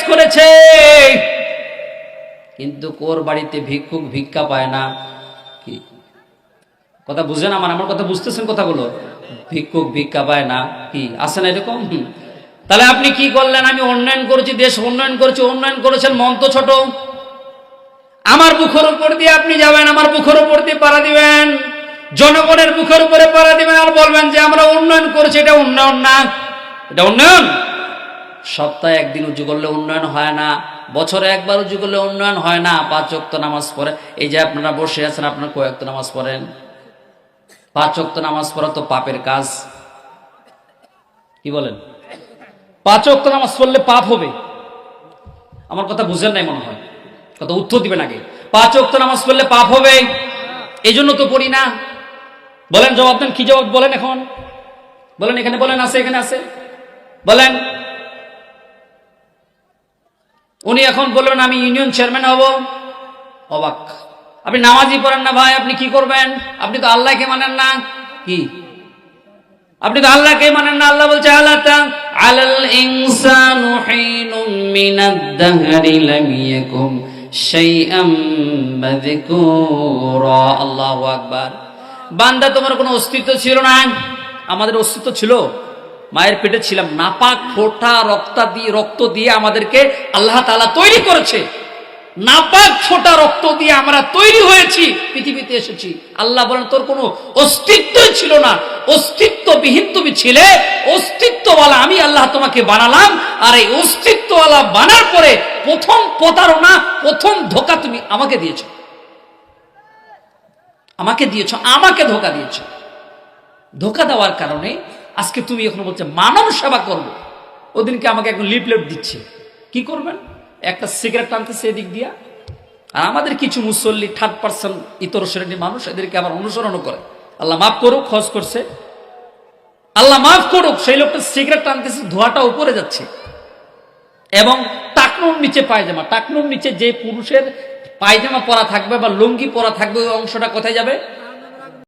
করেছে, কিন্তু কোর বাড়িতে ভিক্ষুক ভিক্ষা পায় না। কি কথা বুঝেন? আমার কথা বুঝতেছেন কথাগুলো? ভিক্ষুক ভিক্ষা পায় না, কি আছে না এরকম? তাহলে আপনি কি করলেন? আমি উন্নয়ন করেছি, দেশ উন্নয়ন করেছি, উন্নয়ন করেছেন, মন তো ছোট। আমার বুকের উপর দিয়ে আপনি যাবেন, আমার বুকের উপর দিয়ে পাড়া দিবেন, জনগণের বুকের উপরে পাড়া দিবেন, আর বলবেন যে আমরা উন্নয়ন করেছি। এটা উন্নয়ন না, এটা উন্নয়ন? সপ্তাহে একদিন উঁচু করলে উন্নয়ন হয় না, বছরে একবার উঁচু করলে উন্নয়ন হয় না। 5 ওয়াক্ত নামাজ পড়ে, এই যে আপনারা বসে আছেন, আপনারা কয় ওয়াক্ত নামাজ পড়েন? 5 ওয়াক্ত নামাজ পড়া তো পাপের কাজ। কি বলেন? 5 ওয়াক্ত নামাজ পড়লে পাপ হবে? আমার কথা বুঝেন নাই মনে হয়, কথা উত্তর দিবেন আগে। 5 ওয়াক্ত নামাজ পড়লে পাপ হবে, এই জন্য তো পড়ি না। বলেন, জবাব দেন, কি জবাব বলেন এখন? বলেন, এখানে বলেন, আছে, এখানে আছে, বলেন। উনি এখন বলবেন আমি ইউনিয়ন চেয়ারম্যান হব। অবাক! আপনি নামাজই পড়েন না ভাই, আপনি কি করবেন? আপনি তো আল্লাহকে মানেন না। কি আপনি তো আল্লাহকে মানেন না? আল্লাহ বলছে আলাল ইনসানু হিনুম মিনাদ দাহরি লাম ইয়াকুম শাইআম মাযকুরা। আল্লাহু আকবার। বান্দা, তোমার কোনো অস্তিত্ব ছিল না। আমাদের অস্তিত্ব ছিল, মায়ের পেটে ছিলাম, নাপাক ফোঁটা রক্ত দিয়ে আমাদেরকে আল্লাহ তাআলা তৈরি করেছে। নাপাক ফোঁটা রক্ত দিয়ে আমরা তৈরি হয়েছি, পৃথিবীতে এসেছি। আল্লাহ বলেন তোর কোনো অস্তিত্বই ছিল না, অস্তিত্ববিহীন তুমি ছিলে, অস্তিত্বওয়ালা আমি আল্লাহ তোমাকে বানালাম। আর এই অস্তিত্বওয়ালা বানার পরে প্রথম প্রতারণা, প্রথম ধোঁকা তুমি আমাকে দিয়েছো, আমাকে ধোঁকা দিয়েছো। ধোঁকা দেওয়ার কারণে আজকে তুমি এখন বলছো মানব সেবা করবো। ওদিনকে আমাকে এখন লিফলেট দিচ্ছে, কি করবেন? একটা সিগারেট টানতেছে এদিক দিয়া, আর আমাদের কিছু মুসল্লি 3% ইতর শ্রেণীর মানুষ এদেরকে আবার অনুসরণ করে। আল্লাহ মাফ করুক, খজ করছে, আল্লাহ মাফ করুক। সেই লোকটা সিগারেট টানতেছে, ধোঁয়াটা উপরে যাচ্ছে, এবং টাকনুর নিচে পায়জামা, টাকনুর নিচে যে পুরুষের পায়জামা পরা থাকবে বা লুঙ্গি পরা থাকবে, ওই অংশটা কোথায় যাবে?